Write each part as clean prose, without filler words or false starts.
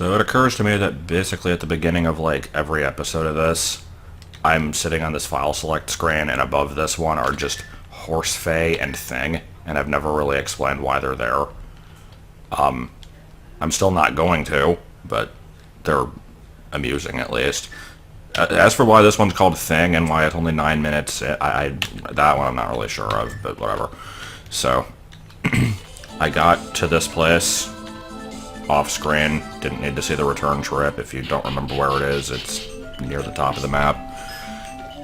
So it occurs to me that basically at the beginning of like every episode of this, I'm sitting on this file select screen, and above this one are just Horse Fae and Thing, and I've never really explained why they're there. I'm still not going to, but they're amusing at least. As for why this one's called Thing and why it's only 9 minutes, that one I'm not really sure of, but whatever. So, I got to this place off screen. Didn't need to see the return trip. If you don't remember where it is, it's near the top of the map.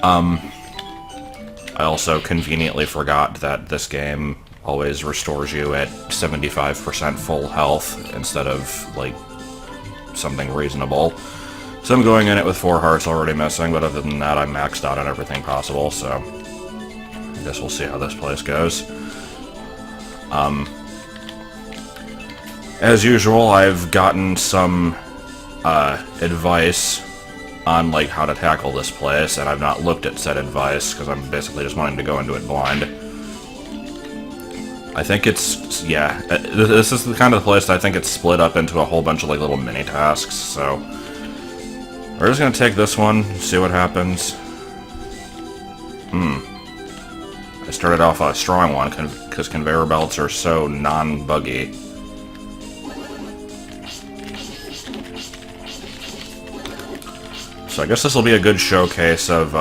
I also conveniently forgot that this game always restores you at 75% full health instead of, like, something reasonable. So I'm going in it with 4 hearts already missing, but other than that, I'm maxed out on everything possible, so I guess we'll see how this place goes. As usual, I've gotten some advice on like how to tackle this place, and I've not looked at said advice because I'm basically just wanting to go into it blind. I think it's, yeah, this is the kind of place that I think it's split up into a whole bunch of like little mini tasks, so we're just gonna take this one, see what happens. I started off a strong one because conveyor belts are so non-buggy. So I guess this will be a good showcase of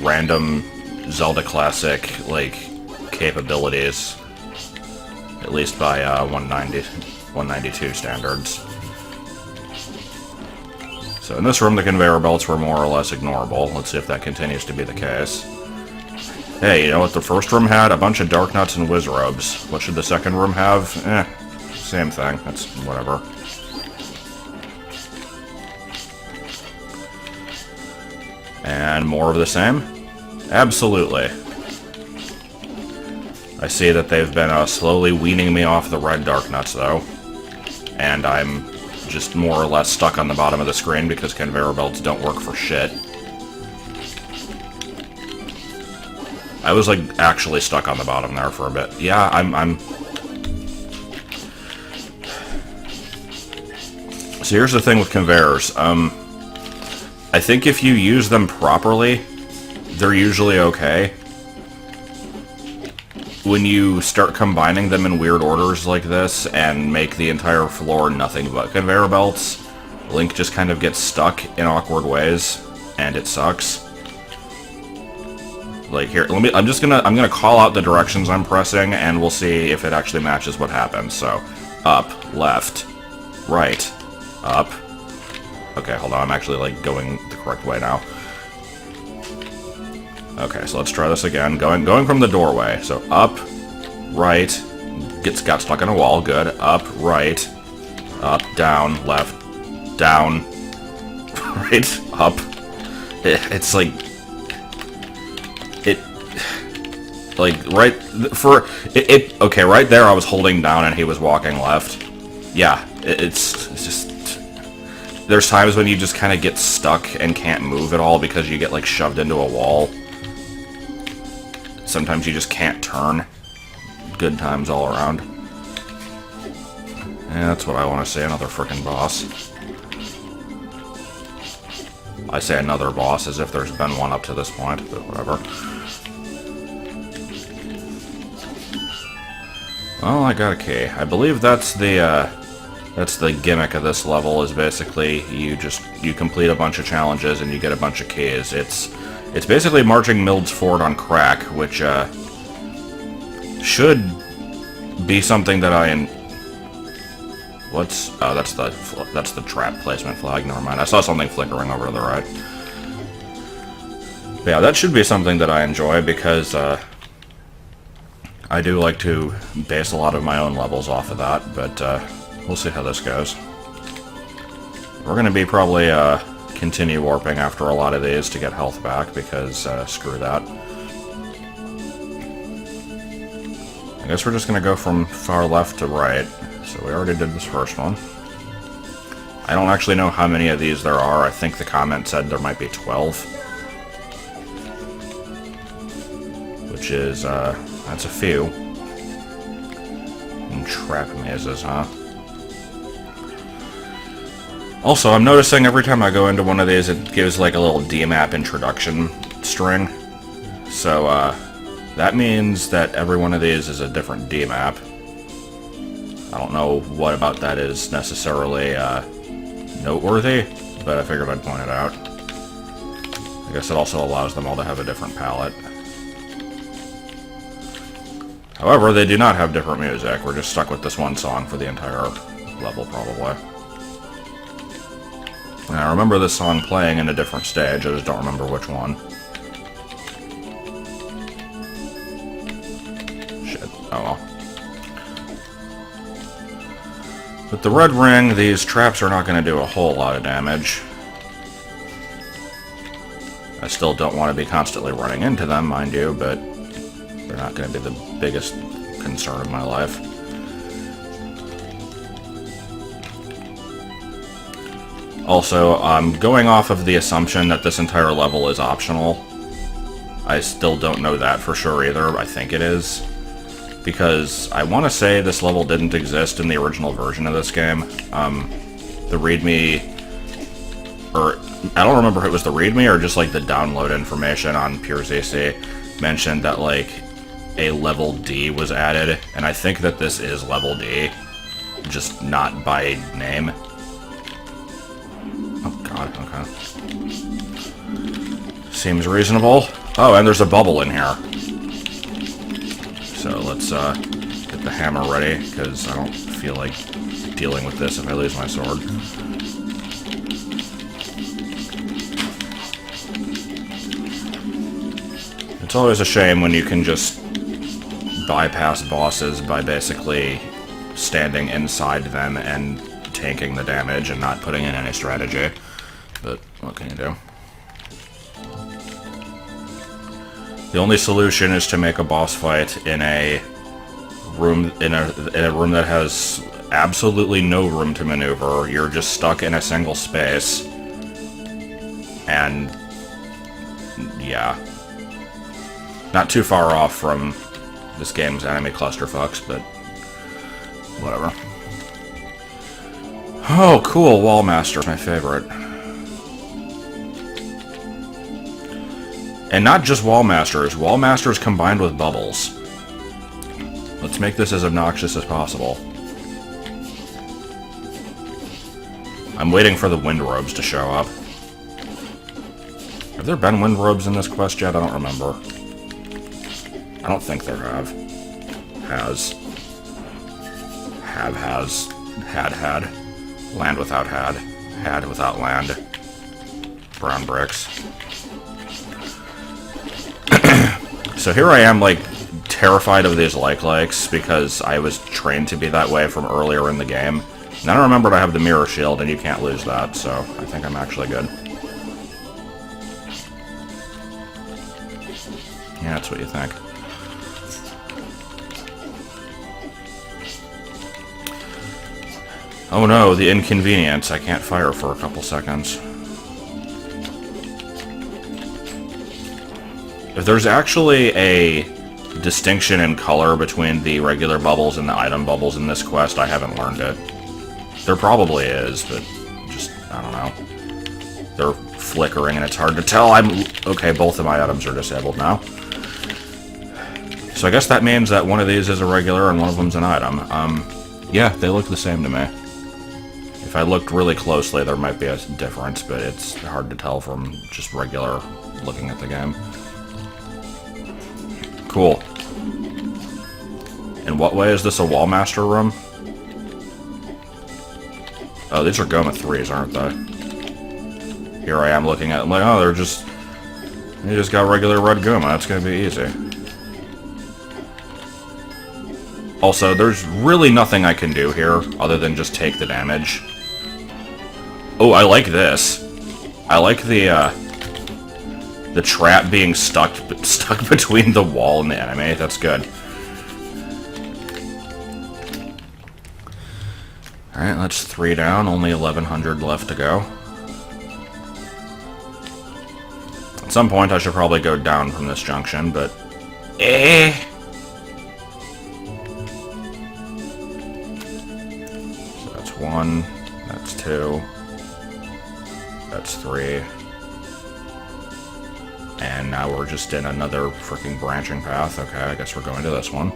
random Zelda Classic, like, capabilities. At least by 192 standards. So in this room, the conveyor belts were more or less ignorable. Let's see if that continues to be the case. Hey, you know what the first room had? A bunch of dark nuts and wizzrobes. What should the second room have? Same thing. That's whatever. And more of the same? Absolutely. I see that they've been slowly weaning me off the red dark nuts, though. And I'm just more or less stuck on the bottom of the screen because conveyor belts don't work for shit. I was, like, actually stuck on the bottom there for a bit. Yeah, I'm... So here's the thing with conveyors. I think if you use them properly, they're usually okay. When you start combining them in weird orders like this and make the entire floor nothing but conveyor belts, Link just kind of gets stuck in awkward ways, and it sucks. Like here, I'm gonna call out the directions I'm pressing, and we'll see if it actually matches what happens. So, up, left, right, up. Okay, hold on, I'm actually, like, going the correct way now. Okay, so let's try this again. Going from the doorway. So, up, right, got stuck in a wall, good. Up, right, up, down, left, down, right, up. It's like... Okay, right there I was holding down and he was walking left. Yeah, it's just... There's times when you just kind of get stuck and can't move at all because you get, like, shoved into a wall. Sometimes you just can't turn. Good times all around. Yeah, that's what I want to say, another frickin' boss. I say another boss as if there's been one up to this point, but whatever. Well, I got a key. I believe that's the gimmick of this level, is basically you complete a bunch of challenges and you get a bunch of keys. It's basically marching Milds forward on crack, which should be something that oh, that's the trap placement flag. Never mind. I saw something flickering over to the right. But yeah, that should be something that I enjoy because I do like to base a lot of my own levels off of that, but we'll see how this goes. We're going to be probably continue warping after a lot of these to get health back, because screw that. I guess we're just going to go from far left to right. So we already did this first one. I don't actually know how many of these there are. I think the comment said there might be 12. Which is, that's a few. And trap mazes, huh? Also, I'm noticing every time I go into one of these, it gives like a little DMAP introduction string. So, that means that every one of these is a different DMAP. I don't know what about that is necessarily, noteworthy, but I figured I'd point it out. I guess it also allows them all to have a different palette. However, they do not have different music. We're just stuck with this one song for the entire level, probably. And I remember this song playing in a different stage, I just don't remember which one. Shit. Oh well. With the red ring, these traps are not going to do a whole lot of damage. I still don't want to be constantly running into them, mind you, but they're not going to be the biggest concern of my life. Also, I'm going off of the assumption that this entire level is optional. I still don't know that for sure either. I think it is. Because I want to say this level didn't exist in the original version of this game. The README... Or, I don't remember if it was the README or just like the download information on PureZC mentioned that like a level D was added. And I think that this is level D. Just not by name. Oh god, okay. Seems reasonable. Oh, and there's a bubble in here. So let's get the hammer ready, because I don't feel like dealing with this if I lose my sword. It's always a shame when you can just bypass bosses by basically standing inside them and tanking the damage and not putting in any strategy, but what can you do? The only solution is to make a boss fight in a room that has absolutely no room to maneuver. You're just stuck in a single space, and yeah, not too far off from this game's enemy clusterfucks, but whatever. Oh, cool, Wallmaster, my favorite. And not just Wallmasters, Wallmasters combined with bubbles. Let's make this as obnoxious as possible. I'm waiting for the wizzrobes to show up. Have there been wizzrobes in this quest yet? I don't remember. I don't think there have. Has. Have, has. Had. Land without had. Had without land. Brown bricks. So here I am, like, terrified of these like-likes, because I was trained to be that way from earlier in the game. And then I remembered I have the mirror shield, and you can't lose that, so I think I'm actually good. Yeah, that's what you think. Oh no, the inconvenience. I can't fire for a couple seconds. If there's actually a distinction in color between the regular bubbles and the item bubbles in this quest, I haven't learned it. There probably is, but just, I don't know. They're flickering and it's hard to tell. Okay, both of my items are disabled now. So I guess that means that one of these is a regular and one of them's an item. Yeah, they look the same to me. If I looked really closely, there might be a difference, but it's hard to tell from just regular looking at the game. Cool. In what way is this a Wallmaster room? Oh, these are Goma 3s, aren't they? Here I am looking at them like, oh, they just got regular red Goma, that's gonna be easy. Also, there's really nothing I can do here other than just take the damage. Oh, I like this. I like the trap being stuck between the wall and the enemy. That's good. Alright, that's 3 down. Only 1,100 left to go. At some point, I should probably go down from this junction, but... So that's 1. That's 2. That's 3. And now we're just in another freaking branching path. Okay, I guess we're going to this one.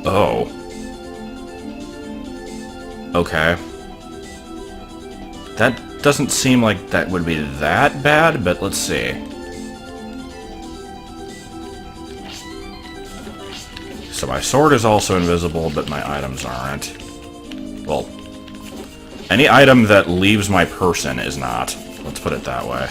Oh. Okay. That doesn't seem like that would be that bad, but let's see. So my sword is also invisible, but my items aren't. Well, any item that leaves my person is not. Let's put it that way.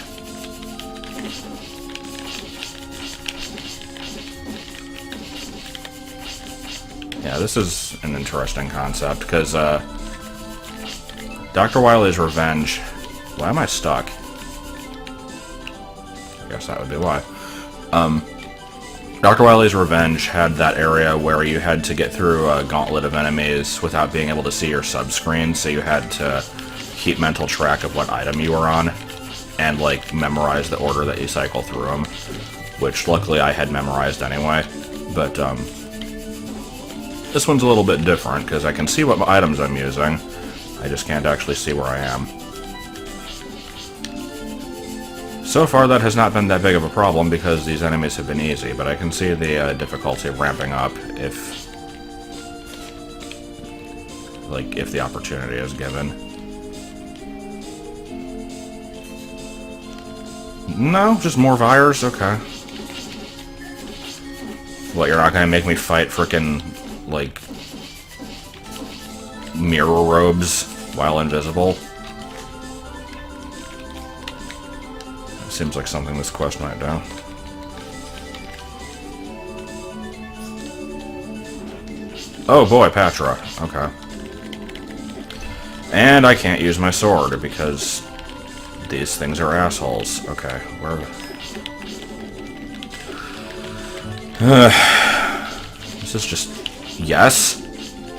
Yeah, this is an interesting concept, because, Dr. Wily's Revenge... Why am I stuck? I guess that would be why. Dr. Wily's Revenge had that area where you had to get through a gauntlet of enemies without being able to see your sub-screen, so you had to keep mental track of what item you were on, and, like, memorize the order that you cycle through them, which luckily I had memorized anyway, but, this one's a little bit different, because I can see what items I'm using, I just can't actually see where I am. So far that has not been that big of a problem, because these enemies have been easy, but I can see the difficulty ramping up if the opportunity is given. No, just more Vyres? Okay. What, you're not gonna make me fight frickin', like, mirror robes while invisible? Seems like something this quest might do. Oh boy, Patra. Okay. And I can't use my sword because these things are assholes. Okay, where... This is just... Yes?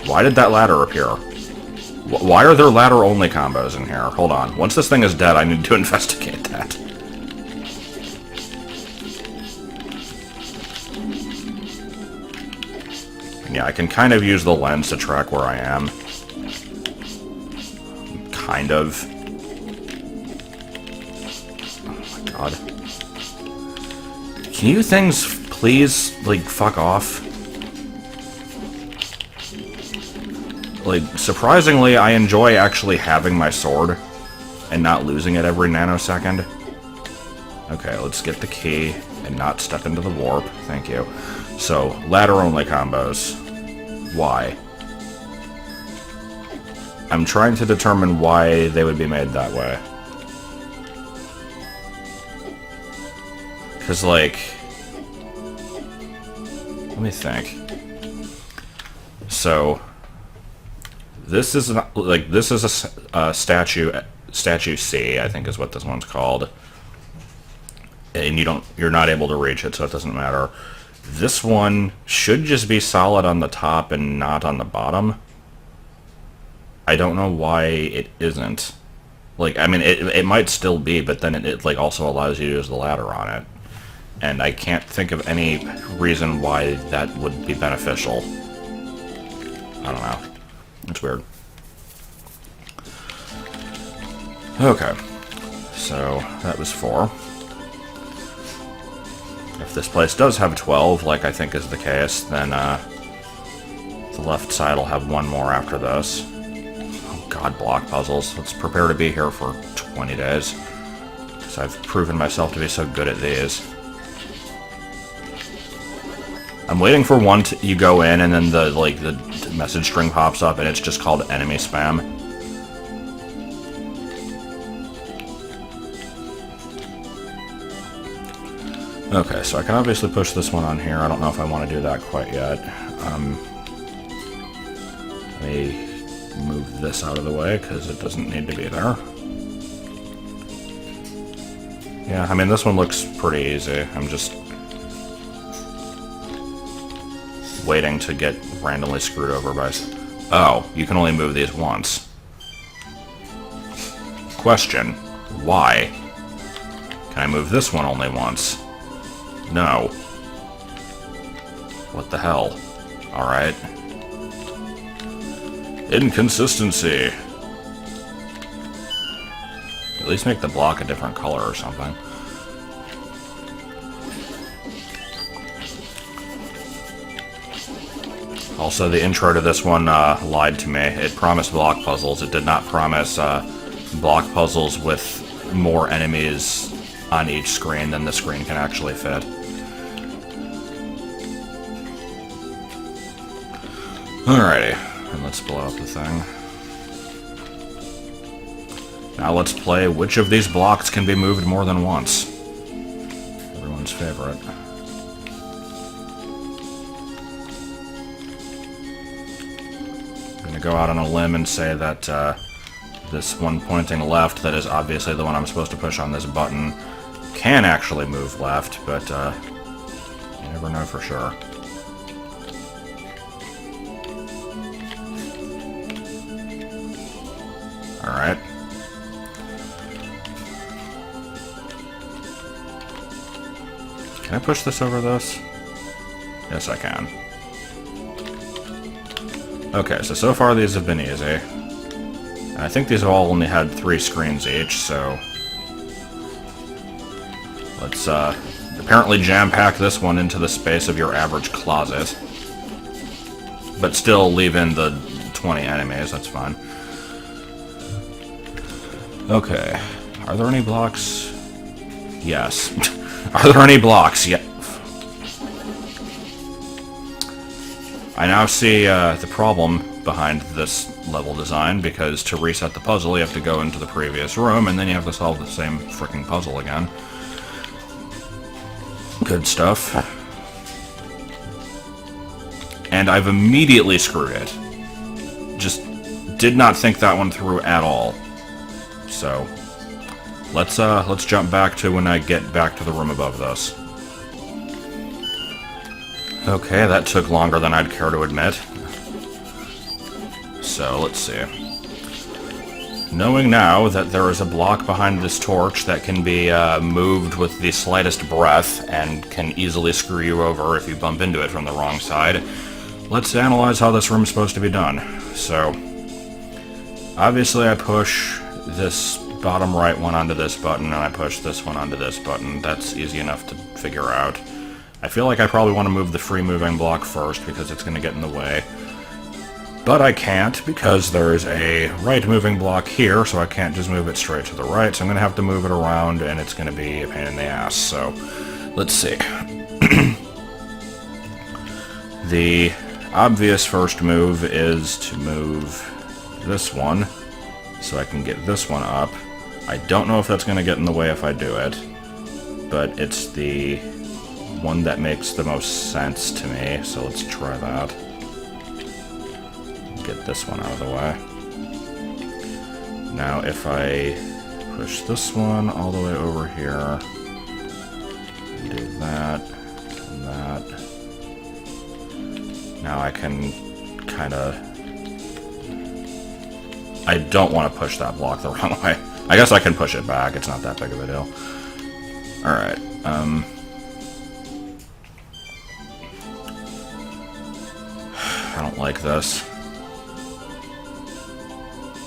Why did that ladder appear? Why are there ladder-only combos in here? Hold on. Once this thing is dead, I need to investigate that. Yeah, I can kind of use the lens to track where I am. Kind of. Oh my god. Can you things please, like, fuck off? Like, surprisingly, I enjoy actually having my sword and not losing it every nanosecond. Okay, let's get the key and not step into the warp. Thank you. So, ladder-only combos. Why? I'm trying to determine why they would be made that way. Because, like... Let me think. So... This is, like, this is a statue C, I think is what this one's called. And you're not able to reach it, so it doesn't matter. This one should just be solid on the top and not on the bottom. I don't know why it isn't. Like, I mean, it might still be, but then it like, also allows you to use the ladder on it. And I can't think of any reason why that would be beneficial. I don't know. It's weird. Okay. So, that was 4. If this place does have 12, like I think is the case, then the left side will have one more after this. Oh god, block puzzles. Let's prepare to be here for 20 days. Because I've proven myself to be so good at these. I'm waiting for one you go in and then the message string pops up and it's just called enemy spam. Okay, so I can obviously push this one on here. I don't know if I want to do that quite yet. Let me move this out of the way because it doesn't need to be there. Yeah, I mean, this one looks pretty easy. I'm just waiting to get randomly screwed over by... Oh, you can only move these once. Question. Why? Can I move this one only once? No. What the hell? Alright. Inconsistency. least make the block a different color or something. Also, the intro to this one lied to me. It promised block puzzles. It did not promise block puzzles with more enemies on each screen than the screen can actually fit. Alrighty, and let's blow up the thing. Now let's play which of these blocks can be moved more than once. Everyone's favorite. I'm gonna go out on a limb and say that this one pointing left, that is obviously the one I'm supposed to push on this button, can actually move left, but you never know for sure. Alright. Can I push this over this? Yes, I can. Okay, so far these have been easy. And I think these have all only had 3 screens each, so... let's, apparently jam-pack this one into the space of your average closet. But still leave in the 20 enemies, that's fine. Okay. Are there any blocks? Yes. Are there any blocks? Yeah. I now see the problem behind this level design, because to reset the puzzle you have to go into the previous room, and then you have to solve the same frickin' puzzle again. Good stuff. And I've immediately screwed it. Just did not think that one through at all. So, let's jump back to when I get back to the room above this. Okay, that took longer than I'd care to admit. So, let's see. Knowing now that there is a block behind this torch that can be moved with the slightest breath and can easily screw you over if you bump into it from the wrong side, let's analyze how this room is supposed to be done. So, obviously I push this bottom right one onto this button, and I push this one onto this button. That's easy enough to figure out. I feel like I probably want to move the free moving block first, because it's going to get in the way. But I can't, because there's a right moving block here, so I can't just move it straight to the right, so I'm going to have to move it around, and it's going to be a pain in the ass. So, let's see. The obvious first move is to move this one, so I can get this one up. I don't know if that's going to get in the way if I do it, but it's the one that makes the most sense to me, so let's try that. Get this one out of the way. Now if I push this one all the way over here, do that, and that. Now I can kind of... I don't want to push that block the wrong way. I guess I can push it back, it's not that big of a deal. Alright, I don't like this.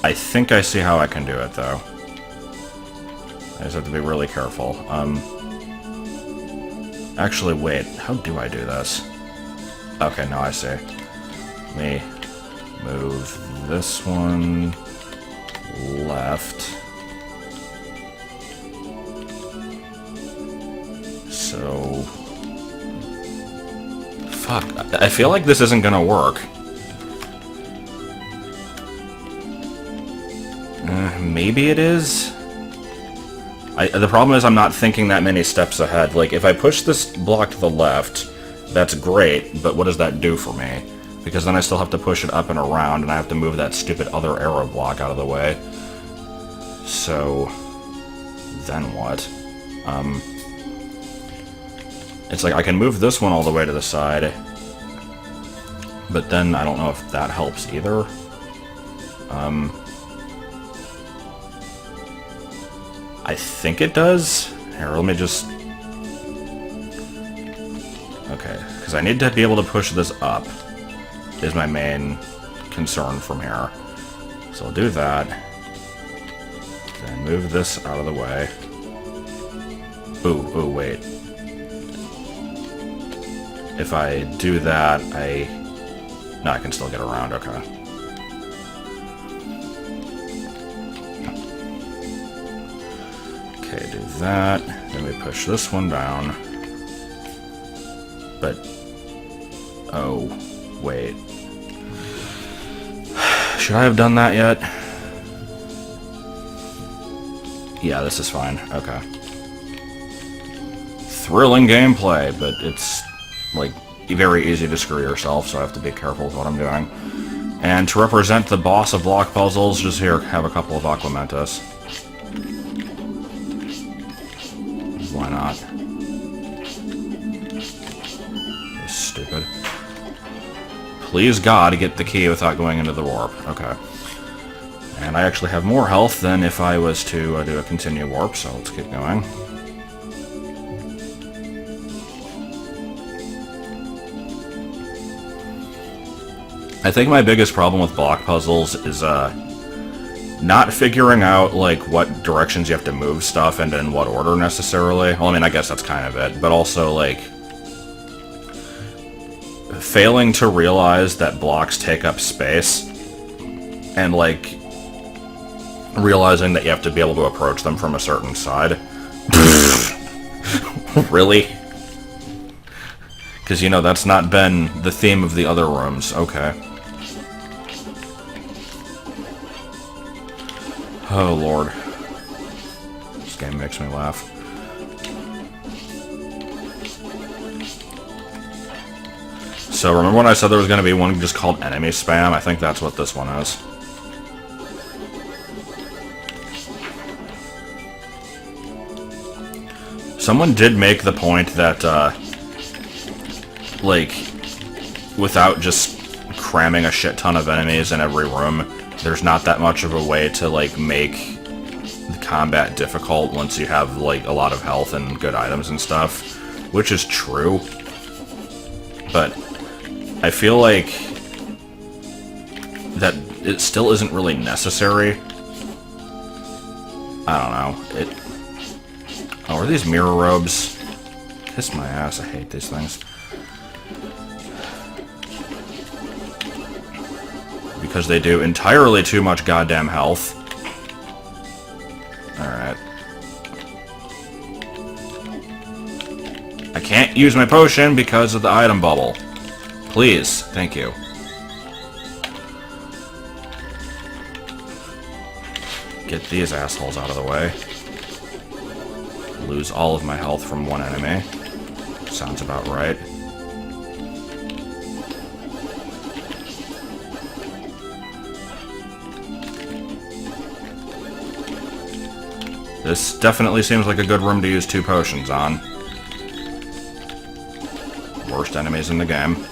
I think I see how I can do it, though. I just have to be really careful. Actually, wait, how do I do this? Okay, now I see. Let me move this one left. So... fuck, I feel like this isn't gonna work. Maybe it is? The problem is I'm not thinking that many steps ahead. Like, if I push this block to the left, that's great, but what does that do for me? Because then I still have to push it up and around, and I have to move that stupid other arrow block out of the way. So... then what? It's like I can move this one all the way to the side, but then I don't know if that helps either. I think it does. Here, let me just... okay, because I need to be able to push this up, is my main concern from here. So I'll do that. Then move this out of the way. Ooh, wait. If I do that, no, I can still get around, okay. Okay, do that. Then we push this one down. But... oh, wait. Should I have done that yet? Yeah, this is fine. Okay. Thrilling gameplay, but it's, like, very easy to screw yourself, so I have to be careful with what I'm doing. And to represent the boss of block puzzles, just here, have a couple of Aquamentus. Why not? That's stupid. Please God, get the key without going into the warp. Okay. And I actually have more health than if I was to do a continue warp, so let's keep going. I think my biggest problem with block puzzles is not figuring out like what directions you have to move stuff and in what order necessarily. Well, I mean, I guess that's kind of it, but also like failing to realize that blocks take up space and like realizing that you have to be able to approach them from a certain side. Really? Because, you know, that's not been the theme of the other rooms. Okay. Oh, Lord. This game makes me laugh. So, remember when I said there was going to be one just called enemy spam? I think that's what this one is. Someone did make the point that, like, without just cramming a shit ton of enemies in every room, there's not that much of a way to, like, make the combat difficult once you have, like, a lot of health and good items and stuff, which is true. But I feel like that it still isn't really necessary. I don't know. Oh, are these mirror robes? Kiss my ass, I hate these things. Because they do entirely too much goddamn health. Alright. I can't use my potion because of the item bubble. Please, thank you. Get these assholes out of the way. Lose all of my health from one enemy. Sounds about right. This definitely seems like a good room to use 2 potions on. Worst enemies in the game.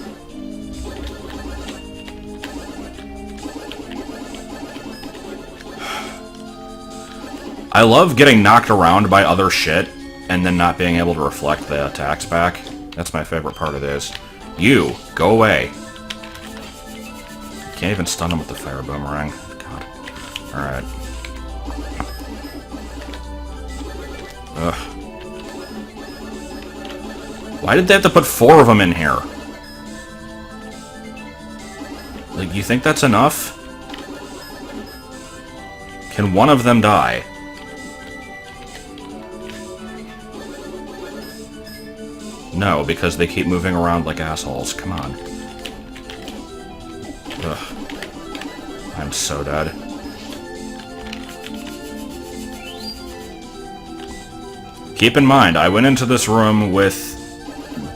I love getting knocked around by other shit and then not being able to reflect the attacks back. That's my favorite part of this. You, go away. Can't even stun him with the fire boomerang. God. Alright. Ugh. Why did they have to put 4 of them in here? Like, you think that's enough? Can one of them die? No, because they keep moving around like assholes. Come on. Ugh. I'm so dead. Keep in mind, I went into this room with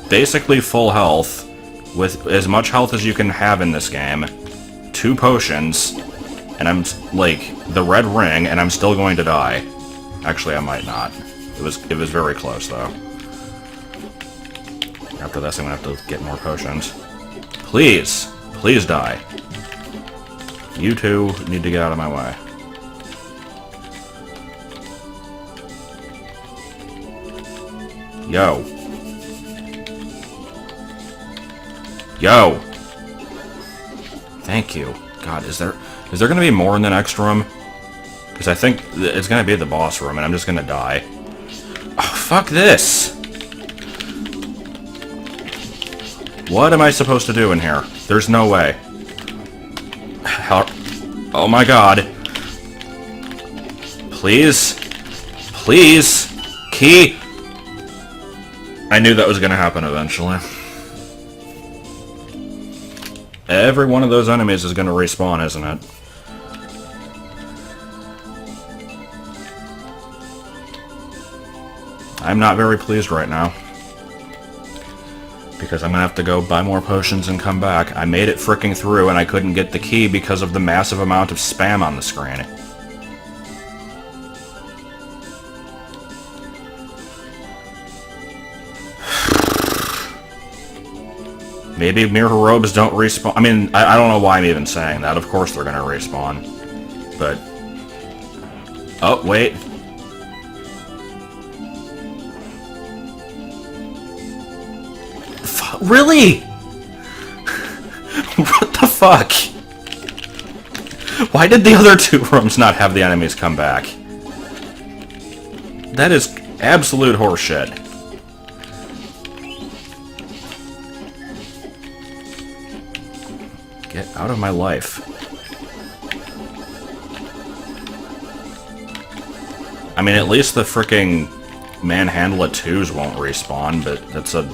basically full health, with as much health as you can have in this game, 2 potions, and I'm, like, the red ring, and I'm still going to die. Actually, I might not. It was very close, though. After this, I'm gonna have to get more potions. Please! Please die. You two need to get out of my way. Yo. Yo! Thank you. God, is there gonna be more in the next room? Because I think it's gonna be the boss room, and I'm just gonna die. Oh, fuck this! What am I supposed to do in here? There's no way. How? Oh my god. Please? Please? Key? I knew that was gonna happen eventually. Every one of those enemies is gonna respawn, isn't it? I'm not very pleased right now. Because I'm gonna have to go buy more potions and come back. I made it fricking through and I couldn't get the key because of the massive amount of spam on the screen. Maybe mirror robes don't respawn. I mean, I don't know why I'm even saying that. Of course they're gonna respawn. But... oh, wait. Really? What the fuck? Why did the other two rooms not have the enemies come back? That is absolute horseshit. Get out of my life. I mean, at least the fricking Manhandla 2s won't respawn, but that's a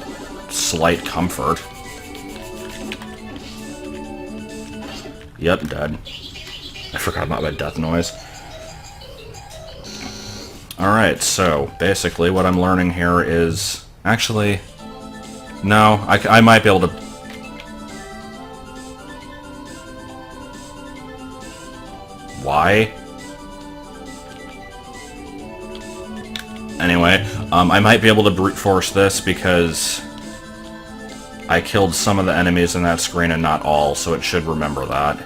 slight comfort. Yep, dead. I forgot about my death noise. Alright, so basically what I'm learning here is... actually... no, I might be able to... why? Anyway, I might be able to brute force this because I killed some of the enemies in that screen and not all, so it should remember that.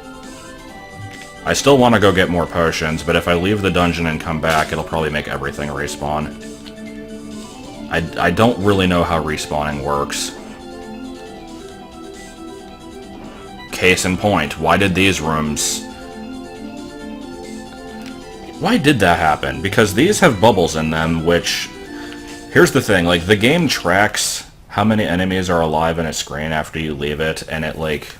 I still want to go get more potions, but if I leave the dungeon and come back, it'll probably make everything respawn. I don't really know how respawning works. Case in point, why did these rooms... why did that happen? Because these have bubbles in them, which... here's the thing, like, the game tracks how many enemies are alive in a screen after you leave it, and it, like,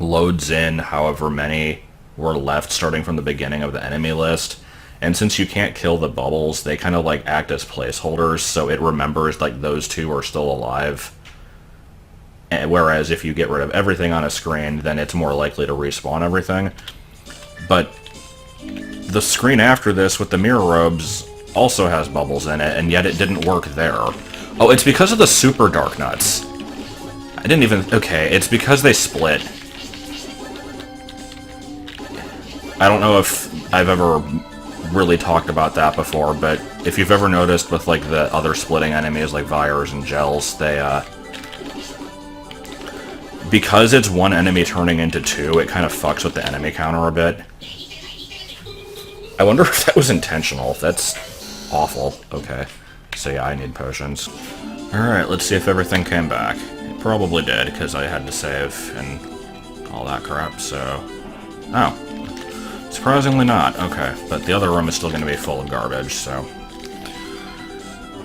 loads in however many were left starting from the beginning of the enemy list. And since you can't kill the bubbles, they kind of, like, act as placeholders, so it remembers, like, those two are still alive. And whereas if you get rid of everything on a screen, then it's more likely to respawn everything. But the screen after this with the mirror robes also has bubbles in it, and yet it didn't work there. Oh, it's because of the super dark nuts. I didn't even... okay, it's because they split. I don't know if I've ever really talked about that before, but if you've ever noticed with, like, the other splitting enemies, like Vires and Gels, they, because it's one enemy turning into two, it kind of fucks with the enemy counter a bit. I wonder if that was intentional. That's awful. Okay. So yeah, I need potions. Alright, let's see if everything came back. It probably did, because I had to save and all that crap, so... oh. Surprisingly not. Okay, but the other room is still going to be full of garbage, so...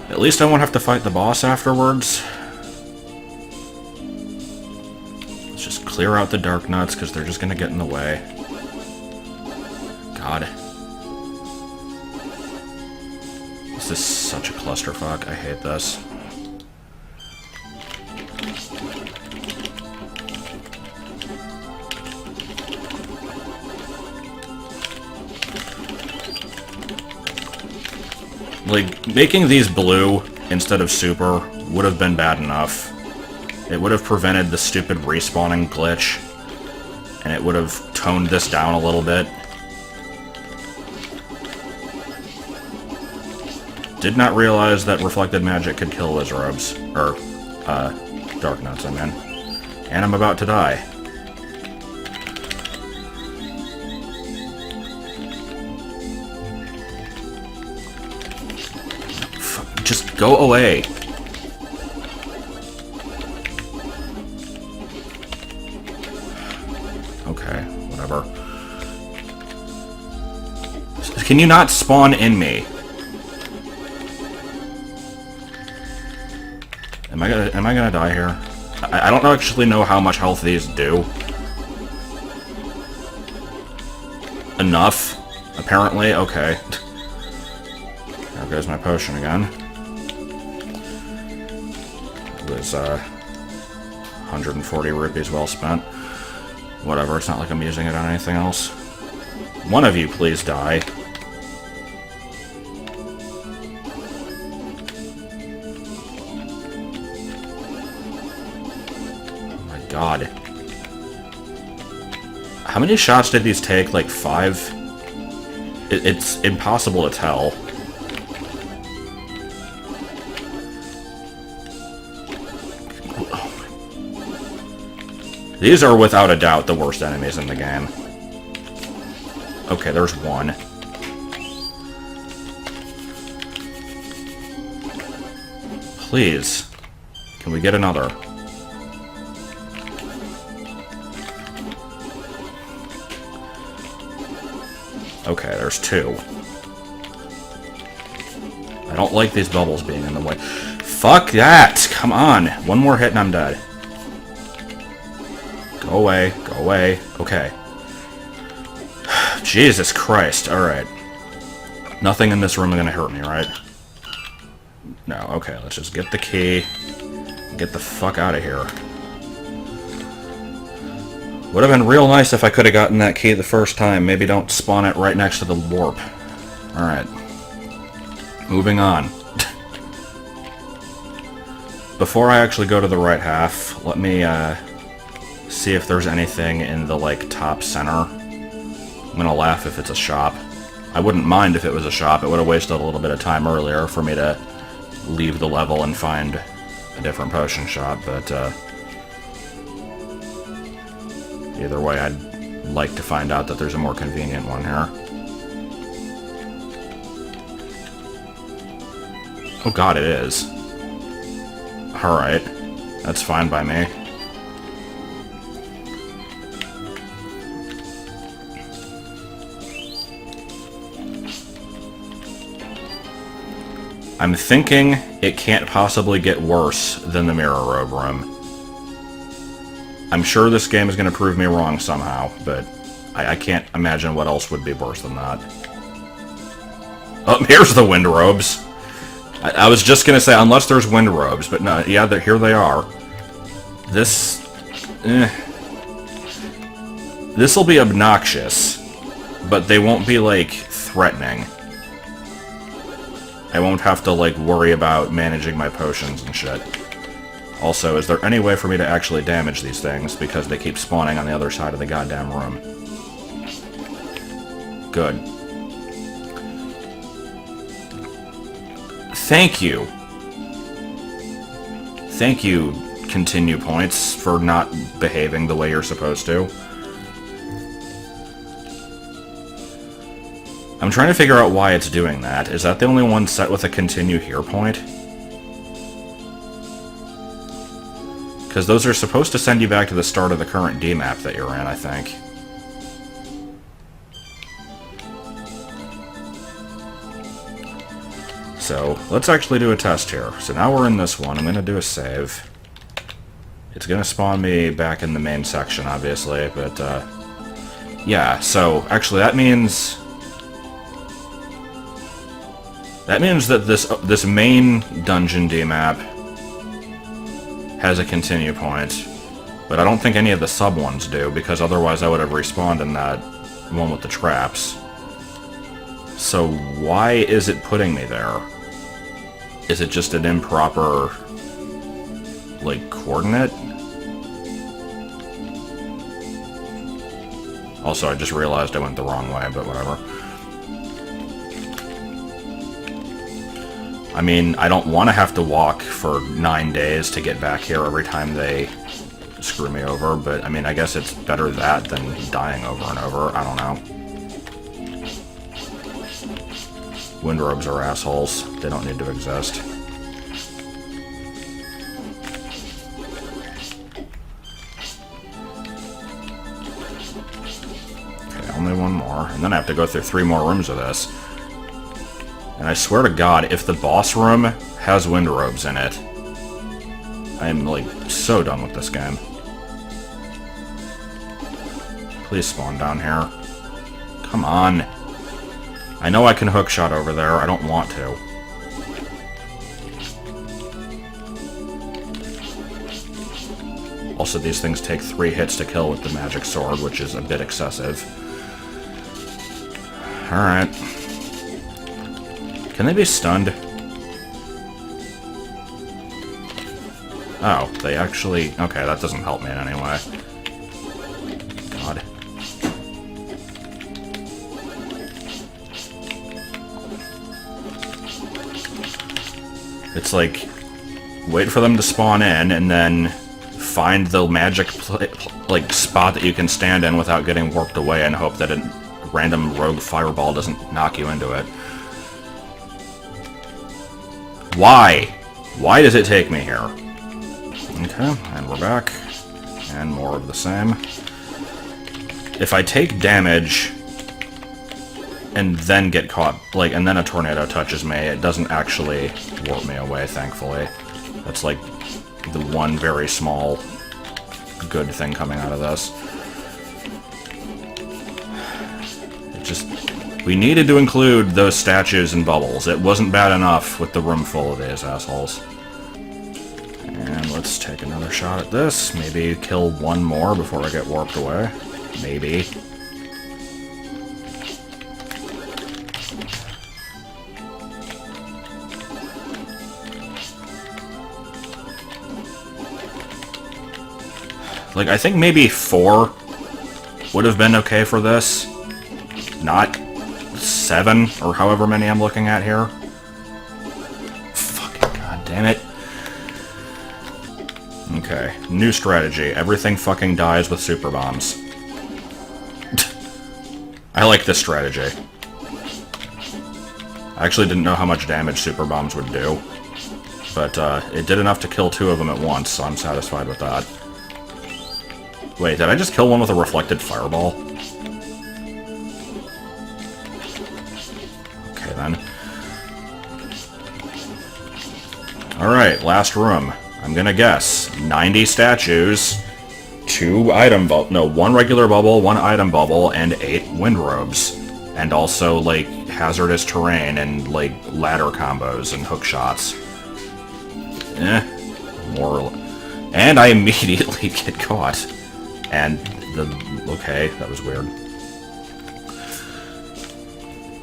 at least I won't have to fight the boss afterwards. Let's just clear out the dark nuts, because they're just going to get in the way. God. This is such a clusterfuck. I hate this. Like, making these blue instead of super would have been bad enough. It would have prevented the stupid respawning glitch, and it would have toned this down a little bit. Did not realize that reflected magic could kill wizzrobes. Or, dark nuts, I mean. And I'm about to die. Just go away. Okay, whatever. Can you not spawn in me? Am I gonna die here? I don't actually know how much health these do. Enough, apparently. Okay. There goes my potion again. It was 140 rupees well spent. Whatever, it's not like I'm using it on anything else. One of you, please die. Oh my god. How many shots did these take? Like 5? It's impossible to tell. These are without a doubt the worst enemies in the game. Okay, there's one. Please. Can we get another? Okay, there's 2. I don't like these bubbles being in the way. Fuck that! Come on! One more hit and I'm dead. Go away. Go away. Okay. Jesus Christ. Alright. Nothing in this room is gonna hurt me, right? No. Okay, let's just get the key. And get the fuck out of here. Would have been real nice if I could have gotten that key the first time. Maybe don't spawn it right next to the warp. Alright. Moving on. Before I actually go to the right half, let me, see if there's anything in the, like, top center. I'm gonna laugh if it's a shop. I wouldn't mind if it was a shop. It would have wasted a little bit of time earlier for me to leave the level and find a different potion shop, but, either way, I'd like to find out that there's a more convenient one here. Oh god, it is. Alright. That's fine by me. I'm thinking it can't possibly get worse than the Mirror Robe room. I'm sure this game is going to prove me wrong somehow, but I can't imagine what else would be worse than that. Oh, here's the wind robes. I was just going to say, unless there's wind robes, but no, yeah, here they are. This... This'll be obnoxious, but they won't be, like, threatening. I won't have to, like, worry about managing my potions and shit. Also, is there any way for me to actually damage these things, because they keep spawning on the other side of the goddamn room? Good. Thank you. Thank you, continue points, for not behaving the way you're supposed to. I'm trying to figure out why it's doing that. Is that the only one set with a continue here point? Because those are supposed to send you back to the start of the current D map that you're in, I think. So, let's actually do a test here. So now we're in this one. I'm going to do a save. It's going to spawn me back in the main section, obviously, but, yeah, so, actually, that means... That means that this main dungeon D map has a continue point, but I don't think any of the sub ones do, because otherwise I would have respawned in that one with the traps. So why is it putting me there? Is it just an improper, like, coordinate? Also, I just realized I went the wrong way, but whatever. I mean, I don't want to have to walk for 9 days to get back here every time they screw me over, but, I mean, I guess it's better that than dying over and over. I don't know. Wind robes are assholes. They don't need to exist. Okay, I'll only one more. And then I have to go through 3 more rooms of this. And I swear to God, if the boss room has wizzrobes in it, I am, like, so done with this game. Please spawn down here. Come on. I know I can hookshot over there. I don't want to. Also, these things take 3 hits to kill with the magic sword, which is a bit excessive. Alright. Can they be stunned? Oh, they actually... Okay, that doesn't help me in any way. God. It's like, wait for them to spawn in, and then find the magic, like, spot that you can stand in without getting warped away and hope that a random rogue fireball doesn't knock you into it. Why? Why does it take me here? Okay, and we're back. And more of the same. If I take damage and then get caught, like, and then a tornado touches me, it doesn't actually warp me away, thankfully. That's, like, the one very small good thing coming out of this. It just... We needed to include those statues and bubbles. It wasn't bad enough with the room full of these assholes. And let's take another shot at this. Maybe kill one more before I get warped away. Maybe. Like, I think maybe 4 would have been okay for this. Not 7, or however many I'm looking at here. Fucking god damn it. Okay, new strategy. Everything fucking dies with super bombs. I like this strategy. I actually didn't know how much damage super bombs would do. But, it did enough to kill 2 of them at once, so I'm satisfied with that. Wait, did I just kill one with a reflected fireball? Okay, then. Alright, last room. I'm gonna guess. 90 statues, 2 item bubble, no, 1 regular bubble, 1 item bubble, and 8 wizzrobes. And also, like, hazardous terrain and, like, ladder combos and hook shots. More... And I immediately get caught. And the... Okay, that was weird.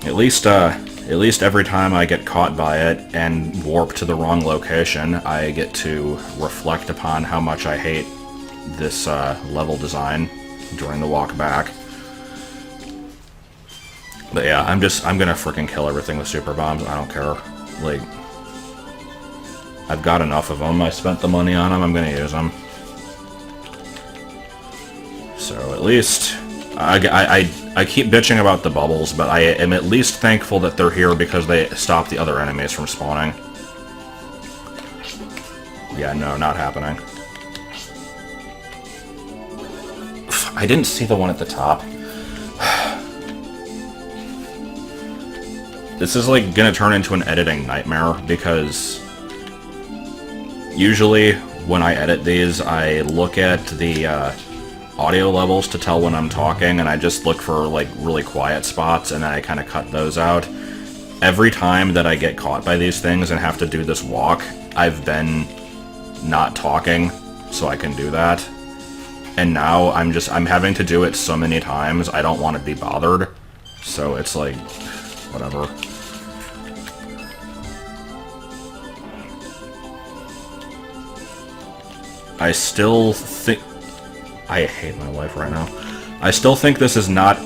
At least every time I get caught by it and warp to the wrong location, I get to reflect upon how much I hate this level design during the walk back. But yeah, I'm gonna frickin' kill everything with super bombs. I don't care. Like, I've got enough of them. I spent the money on them. I'm gonna use them. So at least I keep bitching about the bubbles, but I am at least thankful that they're here because they stop the other enemies from spawning. Yeah, no, not happening. I didn't see the one at the top. This is, like, gonna turn into an editing nightmare, because usually when I edit these, I look at the audio levels to tell when I'm talking, and I just look for, like, really quiet spots, and then I kind of cut those out. Every time that I get caught by these things and have to do this walk, I've been not talking, so I can do that. And now I'm having to do it so many times, I don't want to be bothered. So it's like, whatever. I still think... I hate my life right now. I still think this is not...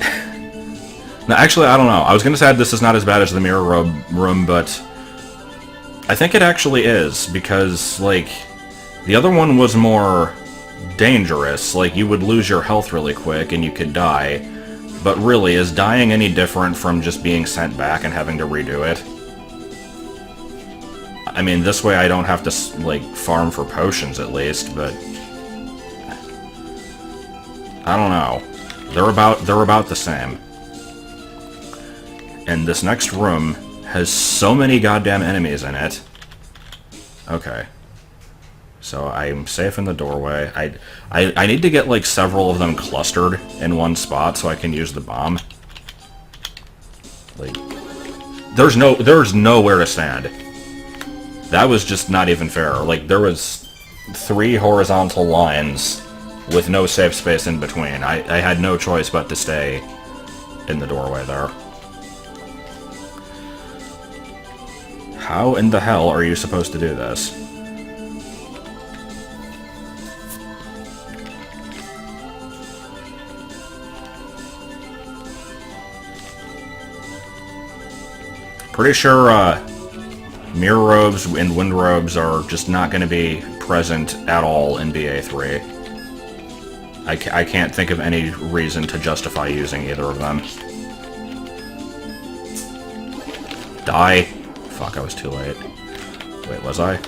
No, actually, I don't know. I was going to say this is not as bad as the mirror room, but... I think it actually is, because, like, the other one was more dangerous. Like, you would lose your health really quick and you could die. But really, is dying any different from just being sent back and having to redo it? I mean, this way I don't have to, like, farm for potions at least, but... I don't know. They're about the same. And this next room has so many goddamn enemies in it. Okay. So I'm safe in the doorway. I need to get like several of them clustered in one spot so I can use the bomb. Like, there's nowhere to stand. That was just not even fair. Like, there was 3 horizontal lines with no safe space in between. I had no choice but to stay in the doorway there. How in the hell are you supposed to do this? Pretty sure mirror robes and wind robes are just not going to be present at all in BA3. I can't think of any reason to justify using either of them. Die. Fuck, I was too late. Wait, was I?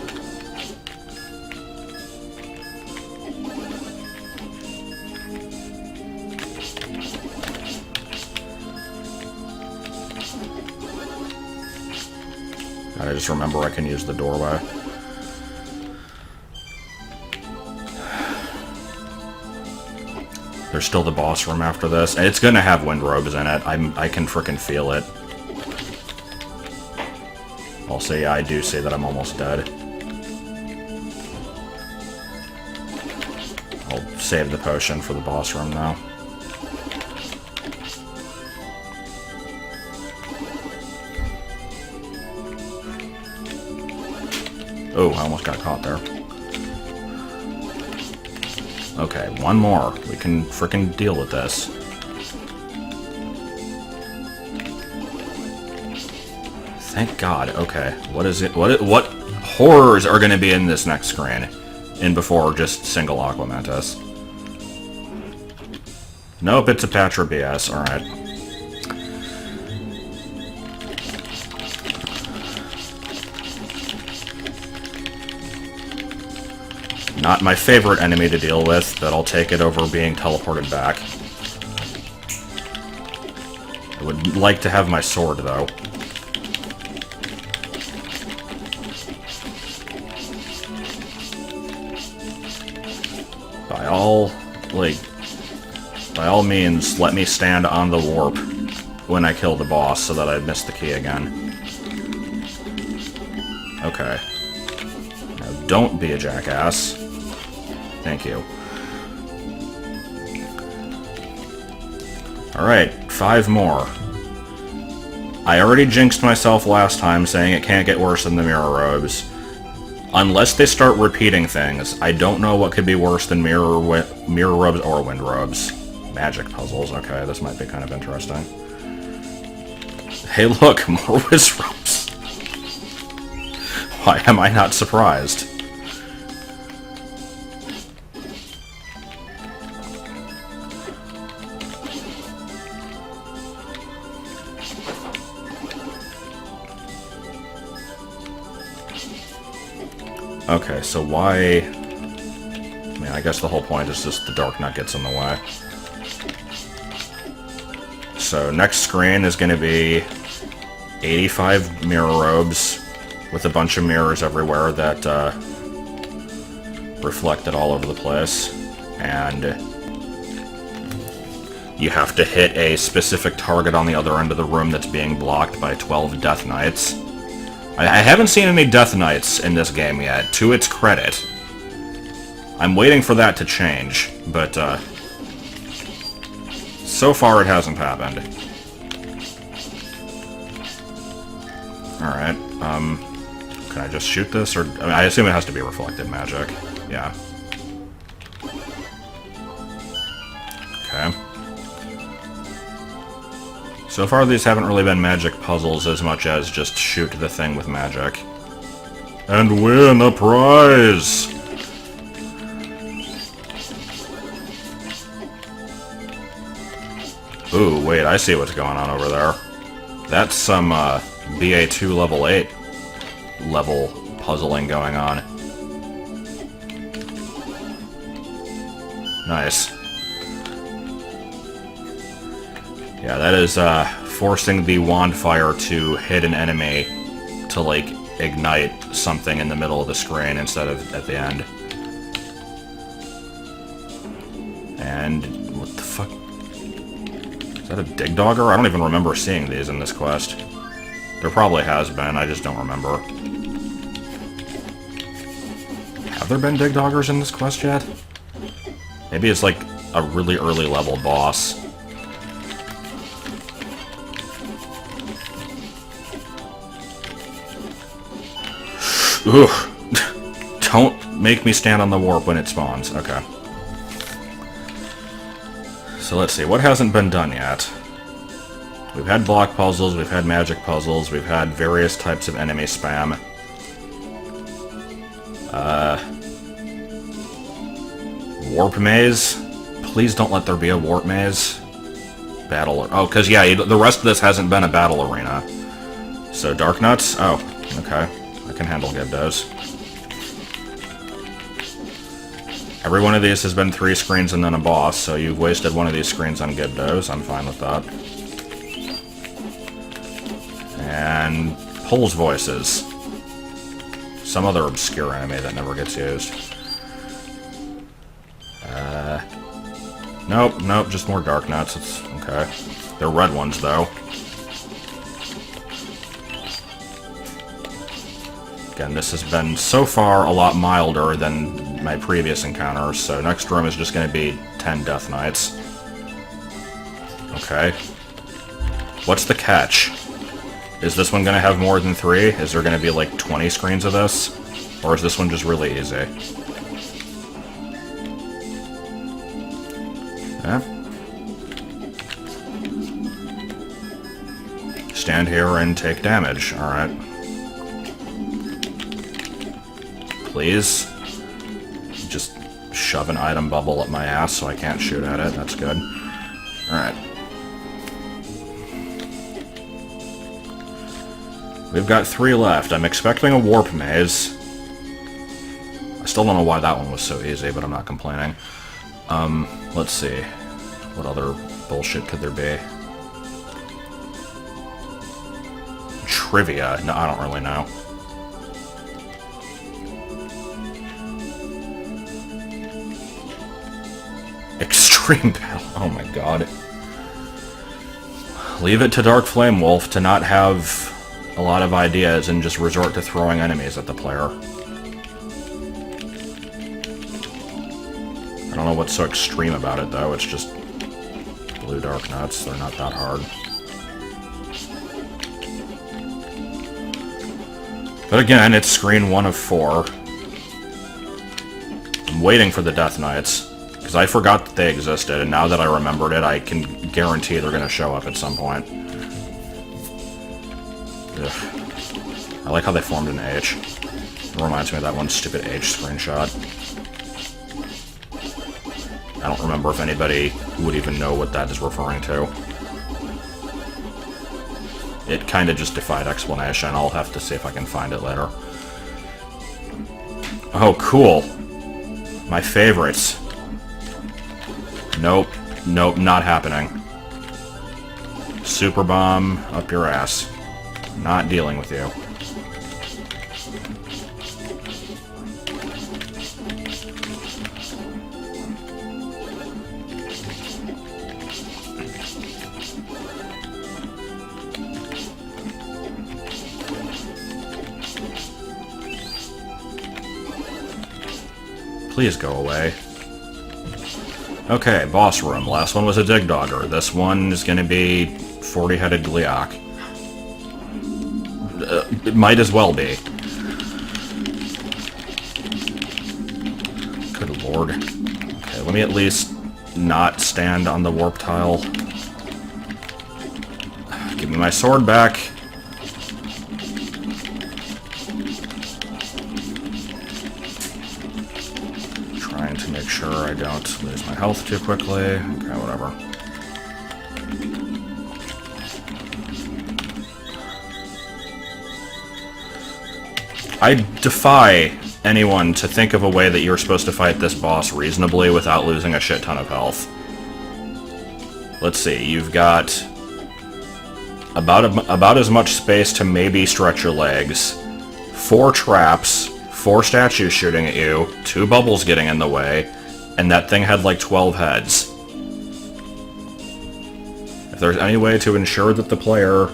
I just remember I can use the doorway. There's still the boss room after this, and it's gonna have wind robes in it. I can frickin' feel it. Also, yeah, I do see that I'm almost dead. I'll save the potion for the boss room now. Oh, I almost got caught there. Okay, one more. We can frickin' deal with this. Thank God. Okay, what is it? What horrors are going to be in this next screen? In before just single Aqua Mantis? Nope, it's a patch or BS. All right. Not my favorite enemy to deal with, but I'll take it over being teleported back. I would like to have my sword, though. By all means, let me stand on the warp when I kill the boss so that I miss the key again. Okay. Now, don't be a jackass. Thank you. Alright, 5 more. I already jinxed myself last time saying it can't get worse than the mirror robes. Unless they start repeating things, I don't know what could be worse than mirror robes or wind robes. Magic puzzles, okay, this might be kind of interesting. Hey look, more wizzrobes. Why am I not surprised? Okay, so why... I mean, I guess the whole point is just the Dark Nut gets in the way. So, next screen is going to be 85 mirror robes with a bunch of mirrors everywhere that reflect it all over the place. And you have to hit a specific target on the other end of the room that's being blocked by 12 Death Knights. I haven't seen any Death Knights in this game yet, to its credit. I'm waiting for that to change, but so far it hasn't happened. Alright, can I just shoot this, or... I mean, I assume it has to be reflected magic. Yeah. Okay. So far, these haven't really been magic puzzles as much as just shoot the thing with magic. And win a prize! Ooh, wait, I see what's going on over there. That's some, BA2 level 8 level puzzling going on. Nice. Yeah, that is forcing the wand fire to hit an enemy to, like, ignite something in the middle of the screen instead of at the end. And what the fuck? Is that a dig dogger? I don't even remember seeing these in this quest. There probably has been, I just don't remember. Have there been dig doggers in this quest yet? Maybe it's like a really early level boss. Ugh. Don't make me stand on the warp when it spawns. Okay. So let's see, what hasn't been done yet? We've had block puzzles, we've had magic puzzles, we've had various types of enemy spam. Warp maze? Please don't let there be a warp maze. Battle... Oh, because, yeah, the rest of this hasn't been a battle arena. So, Dark Nuts? Oh, okay. I can handle Gibdos. Every one of these has been 3 screens and then a boss, so you've wasted one of these screens on Gibdos. I'm fine with that. And... Pole's Voices. Some other obscure enemy that never gets used. Nope, just more Dark Nuts. It's okay. They're red ones, though. Again, this has been, so far, a lot milder than my previous encounters, so next room is just going to be 10 Death Knights. Okay. What's the catch? Is this one going to have more than 3? Is there going to be, like, 20 screens of this? Or is this one just really easy? Yeah. Stand here and take damage. Alright. Please. Just shove an item bubble up my ass so I can't shoot at it. That's good. Alright. We've got 3 left. I'm expecting a warp maze. I still don't know why that one was so easy, but I'm not complaining. Let's see. What other bullshit could there be? Trivia. No, I don't really know. Extreme battle. Oh my god. Leave it to DarkFlameWolf to not have a lot of ideas and just resort to throwing enemies at the player. I don't know what's so extreme about it, though. It's just blue Dark Nuts. They're not that hard. But again, it's screen 1 of 4. I'm waiting for the Death Knights, because I forgot that they existed, and now that I remembered it, I can guarantee they're going to show up at some point. Ugh. I like how they formed an H. It reminds me of that one stupid H screenshot. I don't remember if anybody would even know what that is referring to. It kind of just defied explanation. I'll have to see if I can find it later. Oh, cool. My favorites. Nope. Nope, not happening. Super Bomb up your ass. Not dealing with you. Please go away. Okay, boss room. Last one was a dig dogger. This one is gonna be 40-headed Gliok. It might as well be. Good lord. Okay, let me at least not stand on the warp tile. Give me my sword back. Trying to make sure I don't lose my health too quickly. Okay, whatever. I defy anyone to think of a way that you're supposed to fight this boss reasonably without losing a shit ton of health. Let's see, you've got about as much space to maybe stretch your legs. 4 traps, 4 statues shooting at you, 2 bubbles getting in the way, and that thing had like 12 heads. If there's any way to ensure that the player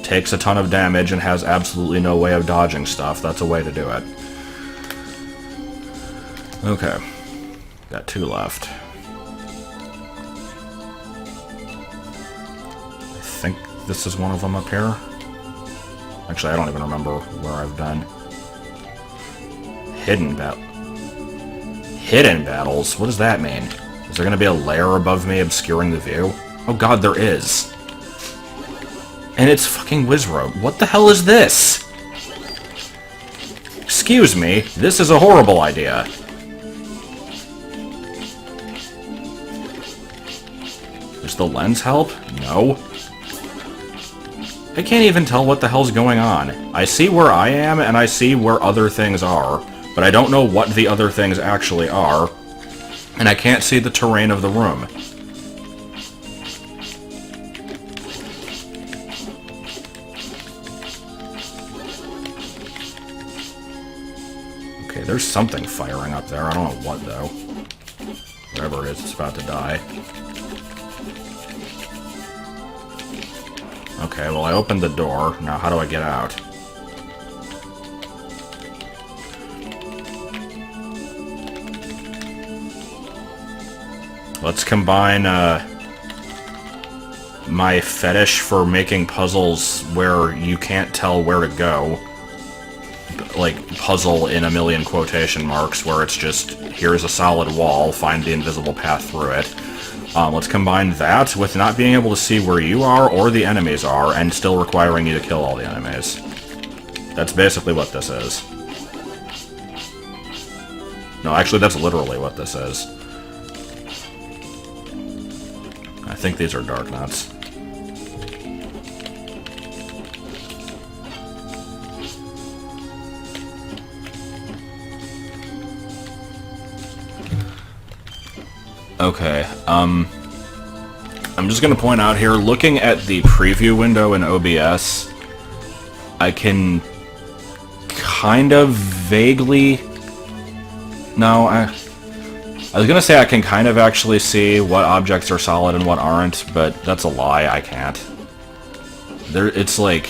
takes a ton of damage and has absolutely no way of dodging stuff, that's a way to do it. Okay. Got 2 left. I think this is one of them up here. Actually, I don't even remember where I've been. Hidden battles? What does that mean? Is there gonna be a layer above me obscuring the view? Oh god, there is. And it's fucking wizzrobe. What the hell is this? Excuse me, this is a horrible idea. Does the lens help? No. I can't even tell what the hell's going on. I see where I am, and I see where other things are, but I don't know what the other things actually are, and I can't see the terrain of the room. Okay, there's something firing up there. I don't know what, though. Whatever it is, it's about to die. Okay, well, I opened the door. Now, how do I get out? Let's combine, my fetish for making puzzles where you can't tell where to go. Like, puzzle in a million quotation marks, where it's just, here's a solid wall, find the invisible path through it. Let's combine that with not being able to see where you are or the enemies are, and still requiring you to kill all the enemies. That's basically what this is. No, actually, that's literally what this is. I think these are dark nuts. Okay, I'm just gonna point out here, looking at the preview window in OBS, I can kind of vaguely... No, I was gonna say I can kind of actually see what objects are solid and what aren't, but that's a lie, I can't. It's like...